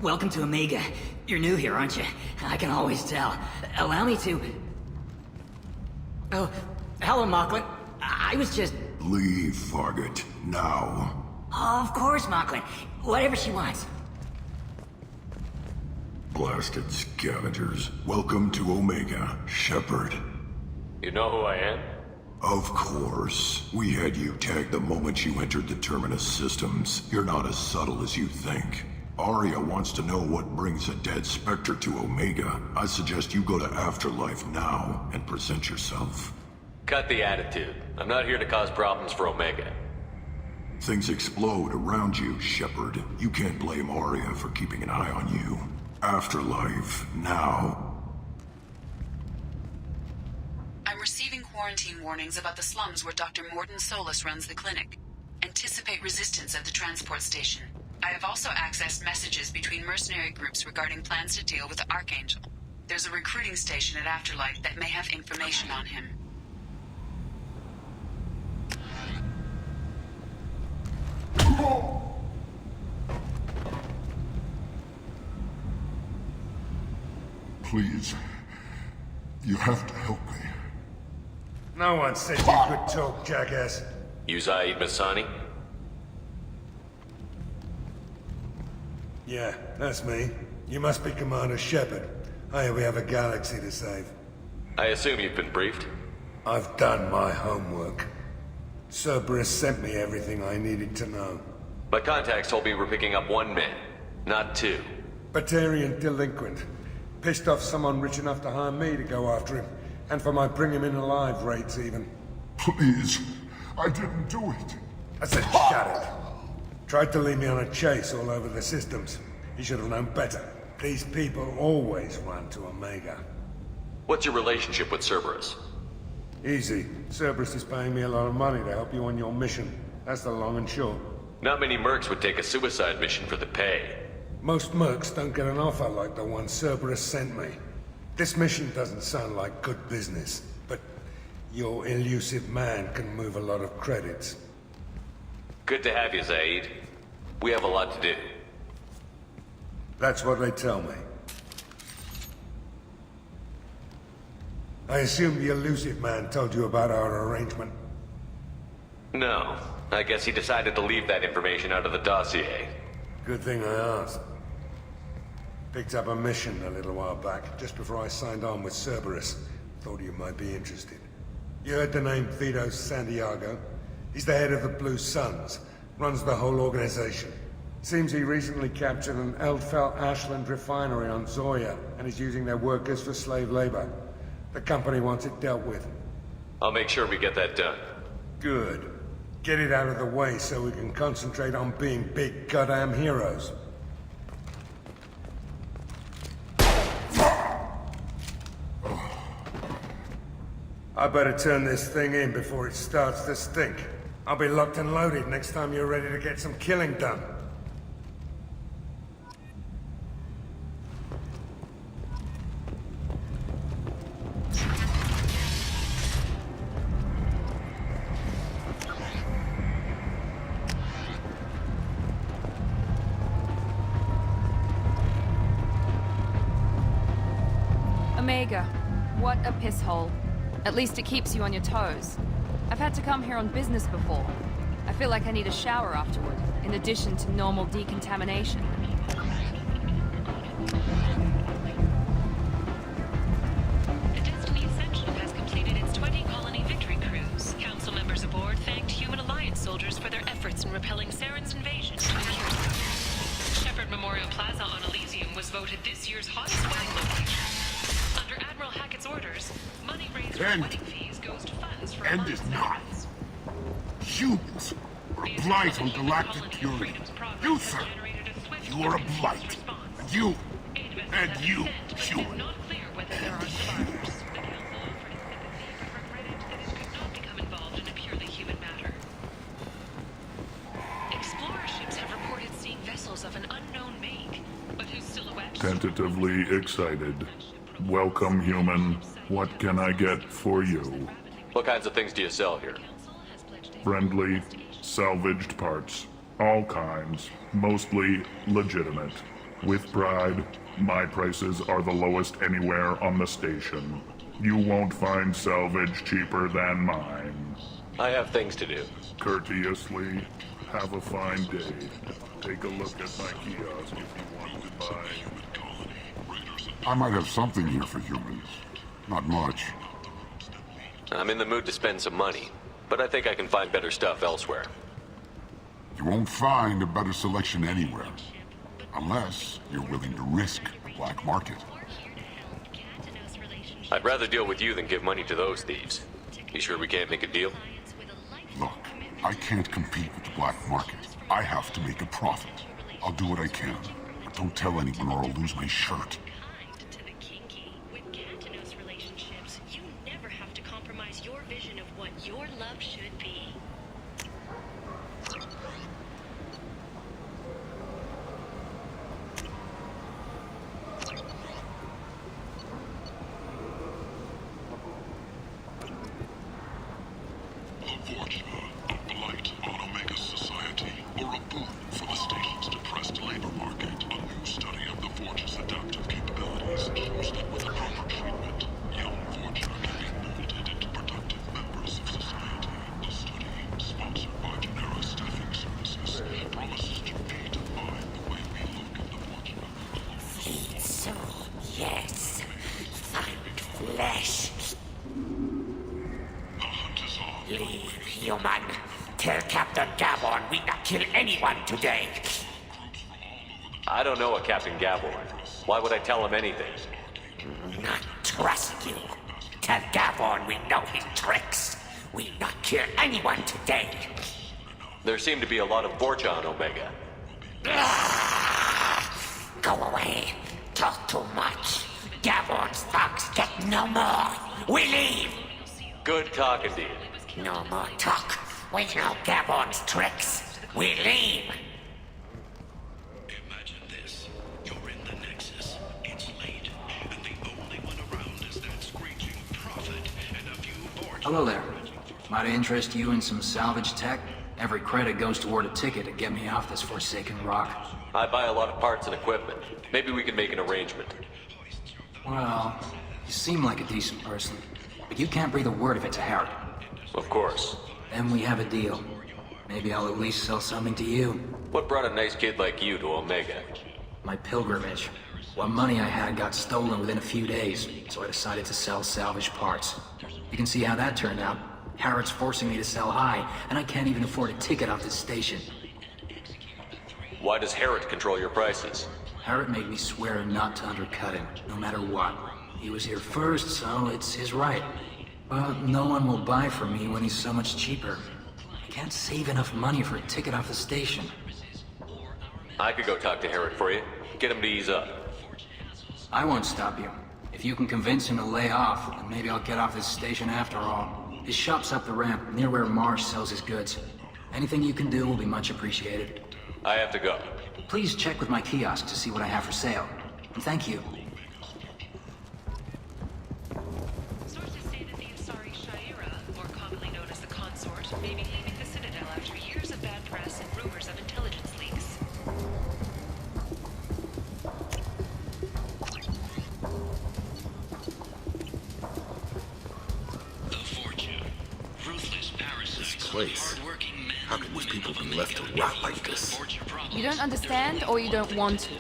Welcome to Omega. You're new here, aren't you? I can always tell. Allow me to... Oh, hello, Mocklin. I was just... Leave, Fargate. Now. Of course, Mocklin. Whatever she wants. Blasted scavengers. Welcome to Omega, Shepard. You know who I am? Of course. We had you tagged the moment you entered the Terminus systems. You're not as subtle as you think. Aria wants to know what brings a dead Spectre to Omega. I suggest you go to Afterlife now and present yourself. Cut the attitude. I'm not here to cause problems for Omega. Things explode around you, Shepard. You can't blame Aria for keeping an eye on you. Afterlife, now. I'm receiving quarantine warnings about the slums where Dr. Morden Solus runs the clinic. Anticipate resistance at the transport station. I have also accessed messages between mercenary groups regarding plans to deal with the Archangel. There's a recruiting station at Afterlife that may have information on him. Please, you have to help me. No one said you could talk, jackass. You Zaid Masani? Yeah, that's me. You must be Commander Shepard. Hey, we have a galaxy to save. I assume you've been briefed? I've done my homework. Cerberus sent me everything I needed to know. My contacts told me we're picking up one man, not two. Batarian delinquent. Pissed off someone rich enough to hire me to go after him. And for my bring him in alive rates even. Please, I didn't do it. I said shut it. Tried to lead me on a chase all over the systems. He should have known better. These people always run to Omega. What's your relationship with Cerberus? Easy. Cerberus is paying me a lot of money to help you on your mission. That's the long and short. Not many mercs would take a suicide mission for the pay. Most mercs don't get an offer like the one Cerberus sent me. This mission doesn't sound like good business, but your elusive man can move a lot of credits. Good to have you, Zaid. We have a lot to do. That's what they tell me. I assume the elusive man told you about our arrangement. No. I guess he decided to leave that information out of the dossier. Good thing I asked. Picked up a mission a little while back, just before I signed on with Cerberus. Thought you might be interested. You heard the name Vito Santiago? He's the head of the Blue Suns, runs the whole organization. Seems he recently captured an Eldfell Ashland refinery on Zoya, and is using their workers for slave labor. The company wants it dealt with. I'll make sure we get that done. Good. Get it out of the way so we can concentrate on being big goddamn heroes. I better turn this thing in before it starts to stink. I'll be locked and loaded next time you're ready to get some killing done. Omega. What a piss hole. At least it keeps you on your toes. I've had to come here on business before. I feel like I need a shower afterward, in addition to normal decontamination. The Destiny Ascension has completed its 20-colony victory cruise. Council members aboard thanked Human Alliance soldiers for their efforts in repelling Saren's invasion to Akira. Shepard Memorial Plaza on Elysium was voted this year's hottest wedding location. Under Admiral Hackett's orders, money raised from wedding fees goes to funds for End is not. Humans are a blight on galactic purity. You, sir, you are a blight. And you, human. Not clear whether there are survivors. The council offered its sympathy, but regretted that it could not become involved in a purely human matter. Explorer ships have reported seeing vessels of an unknown make, but whose silhouettes... Tentatively excited. Welcome, human. What can I get for you? What kinds of things do you sell here? Friendly, salvaged parts. All kinds, mostly legitimate. With pride, my prices are the lowest anywhere on the station. You won't find salvage cheaper than mine. I have things to do. Courteously, have a fine day. Take a look at my kiosk if you want to buy. I might have something here for humans. Not much. I'm in the mood to spend some money, but I think I can find better stuff elsewhere. You won't find a better selection anywhere. Unless you're willing to risk the black market. I'd rather deal with you than give money to those thieves. You sure we can't make a deal? Look, I can't compete with the black market. I have to make a profit. I'll do what I can. But don't tell anyone or I'll lose my shirt. You never have to compromise your vision of what your love should be. Unfortunate, a blight on Omega's society, or a boon for the station's depressed labor market. A new study of the Forge's adaptive capabilities shows that with the proper treatment, young Forger can be molded into productive members of society. The study, sponsored by Genera Staffing Services, promises to redefine the way we look at the Forger. So, yes. Find flesh. The hunt is on. Leave, human. Tell Captain Gavon we not kill anyone today. I don't know a Captain Gaborn. Why would I tell him anything? Not trust you. Tell Gavon we know his tricks. We not kill anyone today. There seem to be a lot of Borgia on Omega. Go away. Talk too much. Gavon's thugs get no more. We leave. Good talking to you. No more talk. We know Gavon's tricks. We leave. Imagine this. You're in the Nexus. It's late. And the only one around is that screeching prophet and a few Forge. Hello there. Might I interest you in some salvage tech? Every credit goes toward a ticket to get me off this forsaken rock. I buy a lot of parts and equipment. Maybe we can make an arrangement. Well, you seem like a decent person, but you can't breathe a word if it's a Harry. Of course. Then we have a deal. Maybe I'll at least sell something to you. What brought a nice kid like you to Omega? My pilgrimage. What money I had got stolen within a few days, so I decided to sell salvage parts. You can see how that turned out. Harrod's forcing me to sell high, and I can't even afford a ticket off this station. Why does Herod control your prices? Harrod made me swear not to undercut him, no matter what. He was here first, so it's his right. But no one will buy from me when he's so much cheaper. I can't save enough money for a ticket off the station. I could go talk to Herod for you. Get him to ease up. I won't stop you. If you can convince him to lay off, then maybe I'll get off this station after all. His shop's up the ramp, near where Marsh sells his goods. Anything you can do will be much appreciated. I have to go. Please check with my kiosk to see what I have for sale. And thank you. Sources say that the Asari Shaira, more commonly known as the Consort, may be leaving the Citadel after years of bad press and rumors of intelligence leaks. The Fortune. Ruthless parasites. Place. How can these people be left to rot like this? You don't understand, or you don't want to?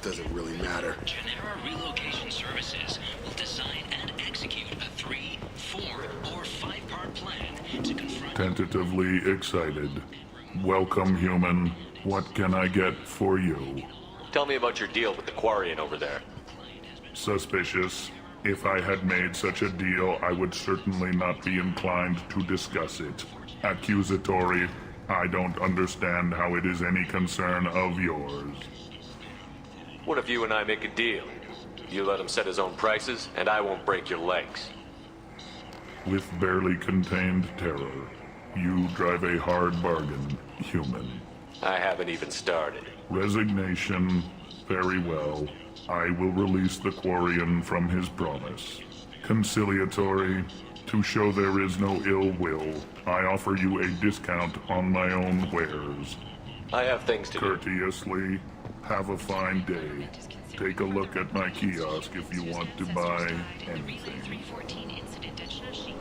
Doesn't really matter. Genera Relocation Services will design and execute a 3, 4, or 5-part plan to confront... Tentatively excited. Welcome, human. What can I get for you? Tell me about your deal with the Quarian over there. Suspicious. If I had made such a deal, I would certainly not be inclined to discuss it. Accusatory. I don't understand how it is any concern of yours. What if you and I make a deal? You let him set his own prices, and I won't break your legs. With barely contained terror, you drive a hard bargain, human. I haven't even started. Resignation. Very well. I will release the Quarian from his promise. Conciliatory. To show there is no ill will, I offer you a discount on my own wares. I have things to do. Courteously, have a fine day. Take a look at my kiosk if you want to buy anything. 314 incident at Shinashi.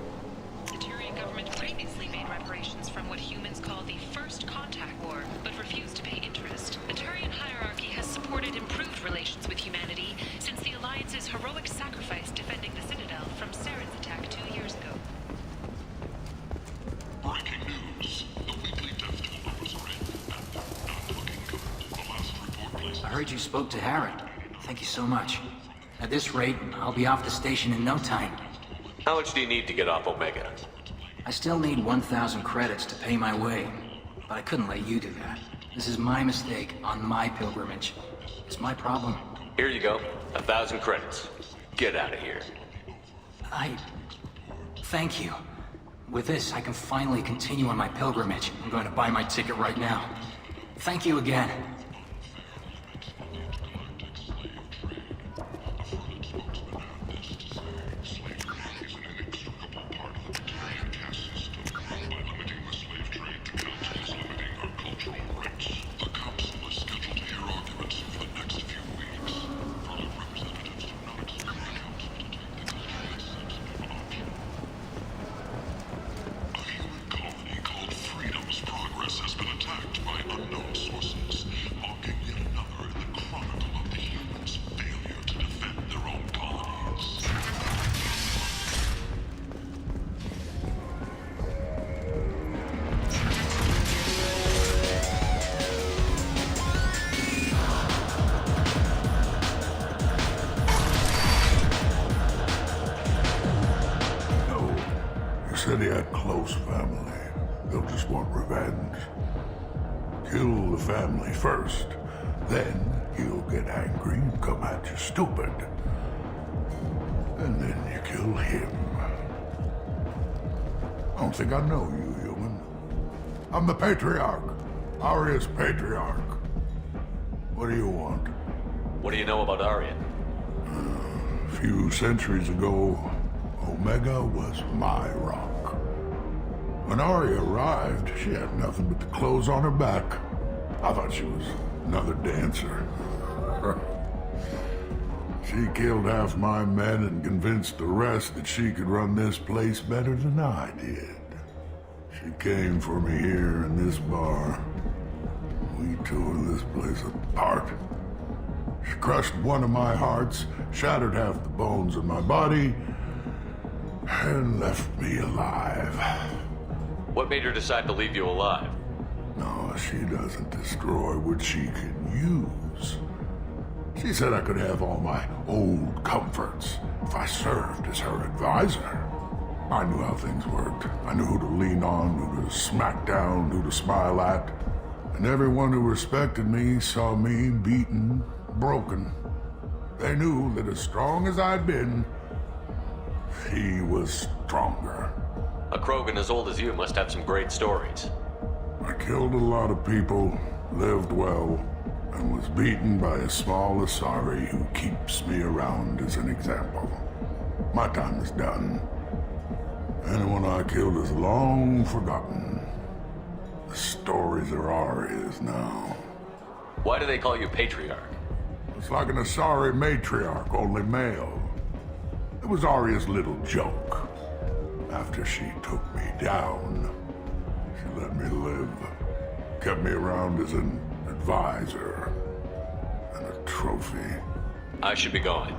The Turian government previously made reparations from what humans call the First Contact War, but refused to pay interest. The Turian hierarchy has supported improved relations with humanity since the Alliance's heroic sacrifice defending the Citadel from Saren's attack 2 years ago. Breaking news. The weekly death toll numbers are in, and they're not looking good. The last report placed... I heard you spoke to Harry. Thank you so much. At this rate, I'll be off the station in no time. How much do you need to get off Omega? I still need 1,000 credits to pay my way, but I couldn't let you do that. This is my mistake on my pilgrimage. It's my problem. Here you go. 1,000 credits. Get out of here. Thank you. With this, I can finally continue on my pilgrimage. I'm going to buy my ticket right now. Thank you again. Said he had close family. They'll just want revenge. Kill the family first. Then he'll get angry and come at you stupid. And then you kill him. I don't think I know you, human. I'm the Patriarch. Aria's Patriarch. What do you want? What do you know about Aria? A few centuries ago, Omega was my rock. When Aria arrived, she had nothing but the clothes on her back. I thought she was another dancer. She killed half my men and convinced the rest that she could run this place better than I did. She came for me here in this bar. We tore this place apart. She crushed one of my hearts, shattered half the bones in my body, and left me alive. What made her decide to leave you alive? No, she doesn't destroy what she can use. She said I could have all my old comforts if I served as her advisor. I knew how things worked. I knew who to lean on, who to smack down, who to smile at. And everyone who respected me saw me beaten, broken. They knew that as strong as I'd been, she was stronger. A Krogan as old as you must have some great stories. I killed a lot of people, lived well, and was beaten by a small Asari who keeps me around as an example. My time is done. Anyone I killed is long forgotten. The stories are Aria's now. Why do they call you Patriarch? It's like an Asari matriarch, only male. It was Aria's little joke. After she took me down, she let me live. Kept me around as an advisor and a trophy. I should be going.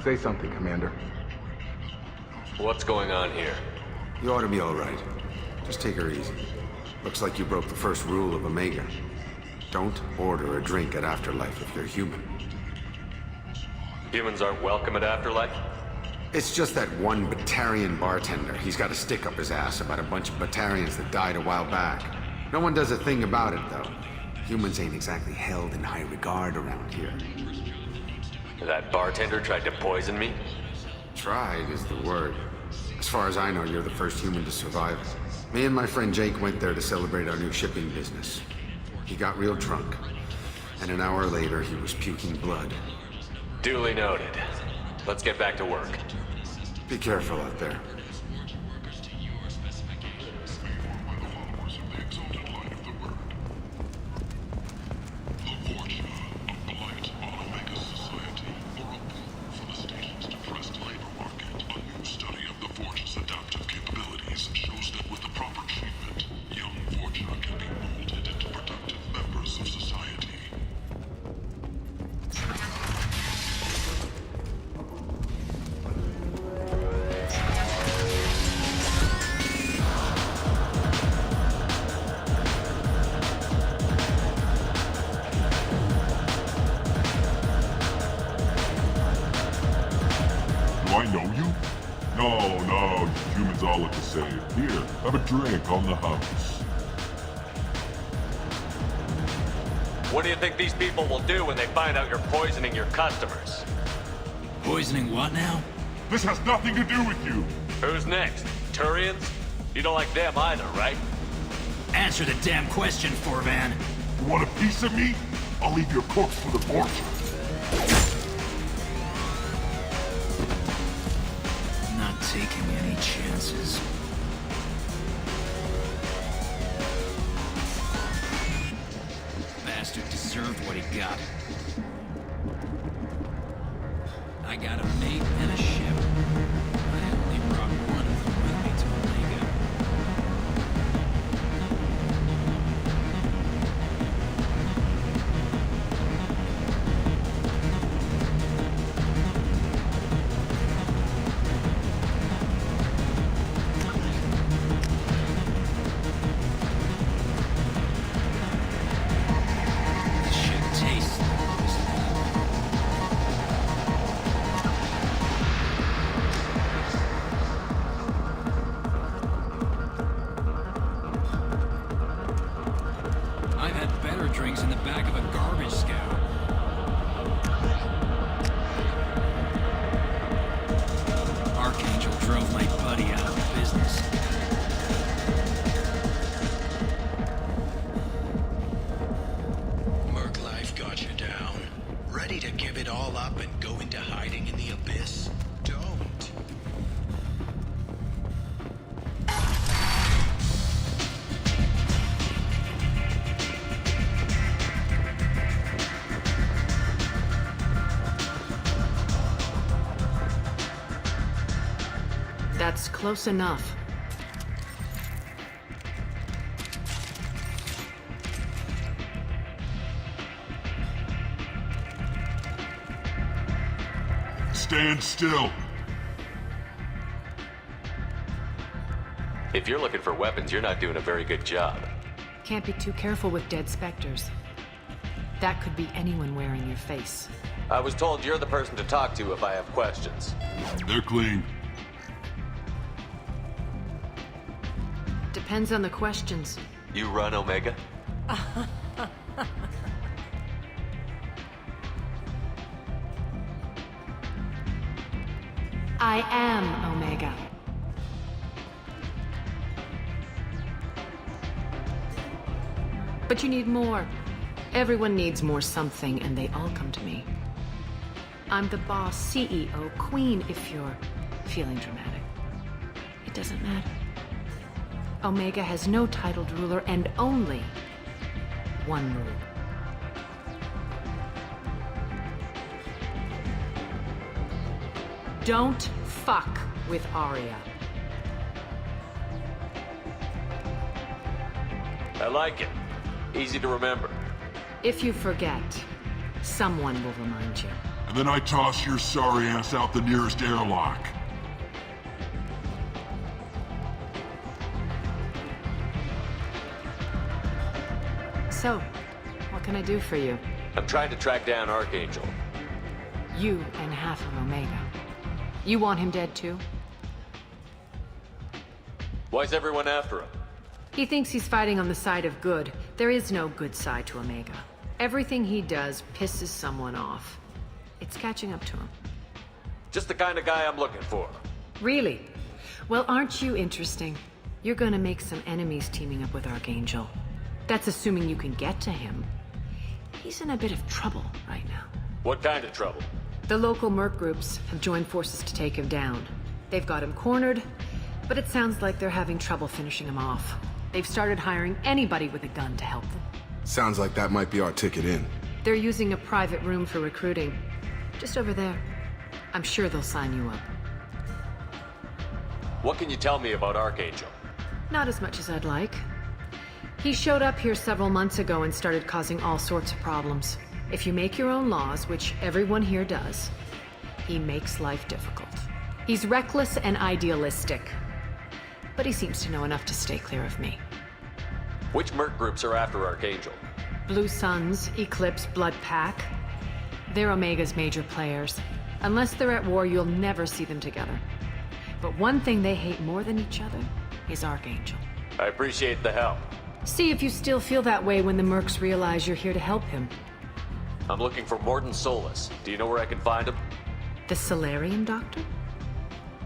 Say something, Commander. What's going on here? You ought to be all right. Just take her easy. Looks like you broke the first rule of Omega. Don't order a drink at Afterlife if you're human. Humans aren't welcome at Afterlife? It's just that one Batarian bartender. He's got a stick up his ass about a bunch of Batarians that died a while back. No one does a thing about it, though. Humans ain't exactly held in high regard around here. That bartender tried to poison me? Tried is the word. As far as I know, you're the first human to survive. Me and my friend Jake went there to celebrate our new shipping business. He got real drunk, and an hour later he was puking blood. Duly noted. Let's get back to work. Be careful out there. Here, have a drink on the house. What do you think these people will do when they find out you're poisoning your customers? Poisoning what now? This has nothing to do with you. Who's next? Turians? You don't like them either, right? Answer the damn question, Forvan. You want a piece of me? I'll leave your corpse for the fortune. Not taking any chances. Bastard deserved what he got. I got a mate and a ship. I only brought one of them with me to Omega. That's close enough. Stand still. If you're looking for weapons, you're not doing a very good job. Can't be too careful with dead specters. That could be anyone wearing your face. I was told you're the person to talk to if I have questions. They're clean. Depends on the questions. You run Omega? I am Omega. But you need more. Everyone needs more something, and they all come to me. I'm the boss, CEO, queen, if you're feeling dramatic. It doesn't matter. Omega has no titled ruler and only one rule. Don't fuck with Aria. I like it. Easy to remember. If you forget, someone will remind you. and then I toss your sorry ass out the nearest airlock. So, what can I do for you? I'm trying to track down Archangel. You and half of Omega. You want him dead too? Why's everyone after him? He thinks he's fighting on the side of good. There is no good side to Omega. Everything he does pisses someone off. It's catching up to him. Just the kind of guy I'm looking for. Really? Well, aren't you interesting? You're gonna make some enemies teaming up with Archangel. That's assuming you can get to him. He's in a bit of trouble right now. What kind of trouble? The local merc groups have joined forces to take him down. They've got him cornered, but it sounds like they're having trouble finishing him off. They've started hiring anybody with a gun to help them. Sounds like that might be our ticket in. They're using a private room for recruiting. Just over there. I'm sure they'll sign you up. What can you tell me about Archangel? Not as much as I'd like. He showed up here several months ago and started causing all sorts of problems. If you make your own laws, which everyone here does, he makes life difficult. He's reckless and idealistic. But he seems to know enough to stay clear of me. Which merc groups are after Archangel? Blue Suns, Eclipse, Blood Pack. They're Omega's major players. Unless they're at war, you'll never see them together. But one thing they hate more than each other is Archangel. I appreciate the help. See if you still feel that way when the mercs realize you're here to help him. I'm looking for Morden Solus. Do you know where I can find him? The Solarian Doctor?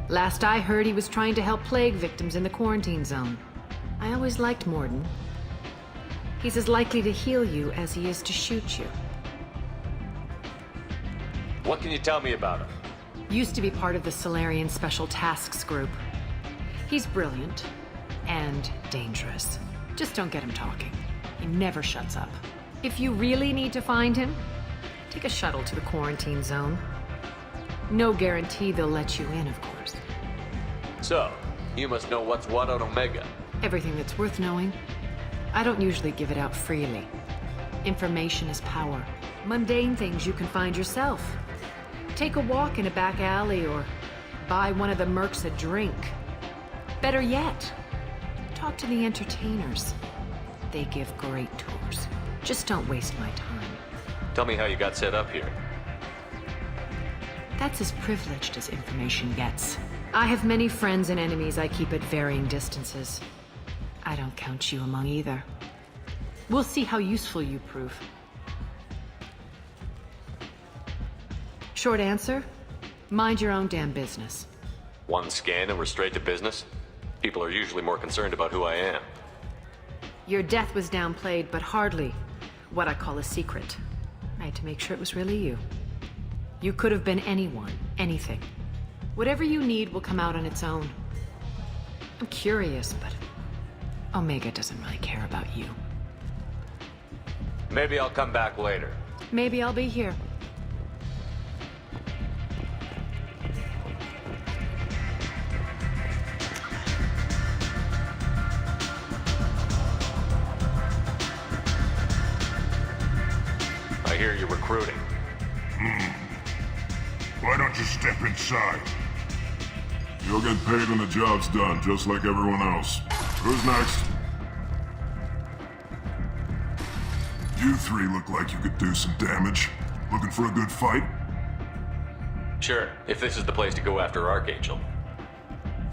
Last I heard, he was trying to help plague victims in the quarantine zone. I always liked Morden. He's as likely to heal you as he is to shoot you. What can you tell me about him? Used to be part of the Solarian Special Tasks Group. He's brilliant and dangerous. Just don't get him talking. He never shuts up. If you really need to find him, take a shuttle to the quarantine zone. No guarantee they'll let you in, of course. So, you must know what's what on Omega. Everything that's worth knowing. I don't usually give it out freely. Information is power. Mundane things you can find yourself. Take a walk in a back alley or buy one of the mercs a drink. Better yet, talk to the entertainers. They give great tours. Just don't waste my time. Tell me how you got set up here. That's as privileged as information gets. I have many friends and enemies I keep at varying distances. I don't count you among either. We'll see how useful you prove. Short answer, mind your own damn business. One scan and we're straight to business? People are usually more concerned about who I am. Your death was downplayed, but hardly what I call a secret. I had to make sure it was really you. You could have been anyone, anything. Whatever you need will come out on its own. I'm curious, but Omega doesn't really care about you. Maybe I'll come back later. Maybe I'll be here. I hear you're recruiting. Why don't you step inside? You'll get paid when the job's done, just like everyone else. Who's next? You three look like you could do some damage. Looking for a good fight? Sure, if this is the place to go after Archangel.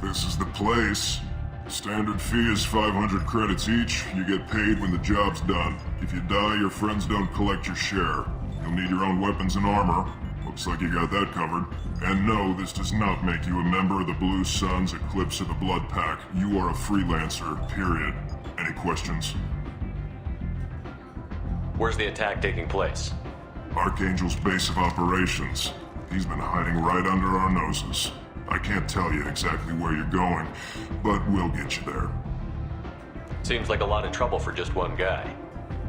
This is the place. Standard fee is 500 credits each. You get paid when the job's done. If you die, your friends don't collect your share. You'll need your own weapons and armor. Looks like you got that covered. And no, this does not make you a member of the Blue Suns, Eclipse, or the Blood Pack. You are a freelancer, period. Any questions? Where's the attack taking place? Archangel's base of operations. He's been hiding right under our noses. I can't tell you exactly where you're going, but we'll get you there. Seems like a lot of trouble for just one guy.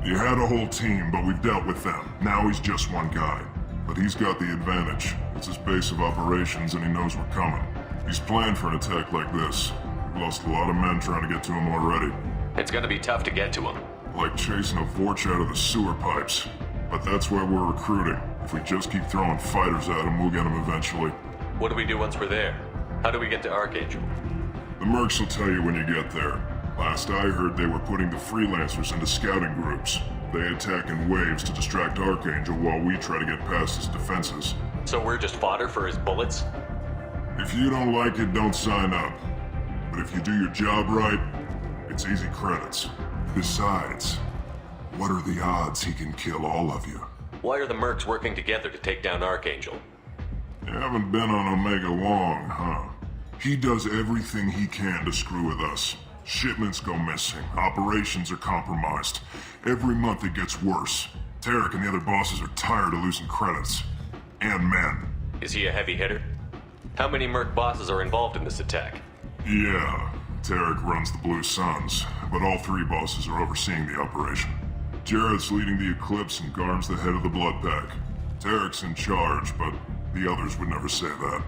You had a whole team, but we've dealt with them. Now he's just one guy. But he's got the advantage. It's his base of operations and he knows we're coming. He's planned for an attack like this. We've lost a lot of men trying to get to him already. It's gonna be tough to get to him. Like chasing a Vorch out of the sewer pipes. But that's why we're recruiting. If we just keep throwing fighters at them, we'll get them eventually. What do we do once we're there? How do we get to Archangel? The mercs will tell you when you get there. Last I heard, they were putting the freelancers into scouting groups. They attack in waves to distract Archangel while we try to get past his defenses. So we're just fodder for his bullets? If you don't like it, don't sign up. But if you do your job right, it's easy credits. Besides, what are the odds he can kill all of you? Why are the mercs working together to take down Archangel? You haven't been on Omega long, huh? He does everything he can to screw with us. Shipments go missing, operations are compromised. Every month it gets worse. Tarek and the other bosses are tired of losing credits. And men. Is he a heavy hitter? How many merc bosses are involved in this attack? Yeah, Tarek runs the Blue Suns, but all three bosses are overseeing the operation. Jarrett's leading the Eclipse and Garm's the head of the Blood Pack. Tarek's in charge, but the others would never say that.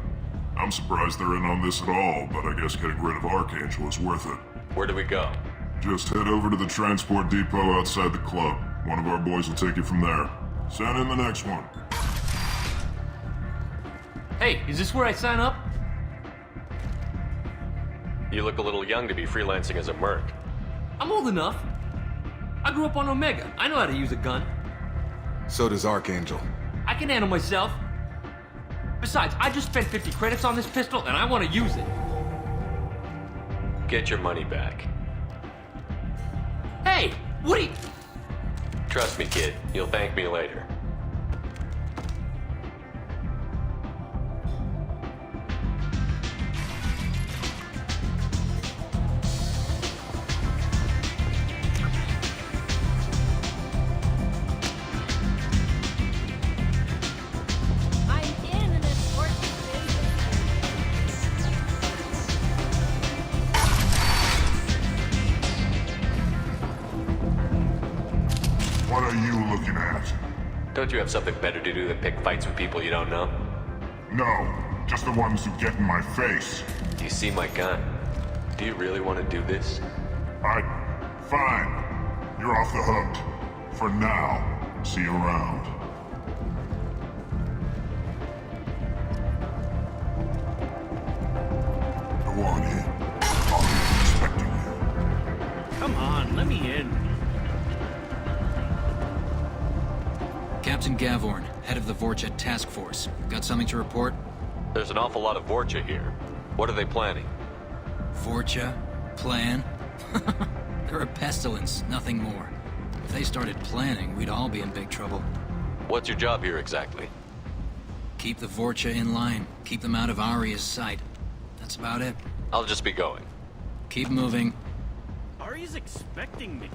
I'm surprised they're in on this at all, but I guess getting rid of Archangel is worth it. Where do we go? Just head over to the transport depot outside the club. One of our boys will take you from there. Send in the next one. Hey, is this where I sign up? You look a little young to be freelancing as a merc. I'm old enough. I grew up on Omega. I know how to use a gun. So does Archangel. I can handle myself. Besides, I just spent 50 credits on this pistol, and I want to use it. Get your money back. Hey, what are you... Trust me, kid. You'll thank me later. What are you looking at? Don't you have something better to do than pick fights with people you don't know? No, just the ones who get in my face. You see my gun. Do you really want to do this? Fine. You're off the hook. For now. See you around. Go on in. I'll be expecting you. Come on, let me in. Captain Gavorn, head of the Vorcha task force. Got something to report? There's an awful lot of Vorcha here. What are they planning? Vorcha? Plan? They're a pestilence, nothing more. If they started planning, we'd all be in big trouble. What's your job here exactly? Keep the Vorcha in line. Keep them out of Aria's sight. That's about it. I'll just be going. Keep moving. Ari's expecting me.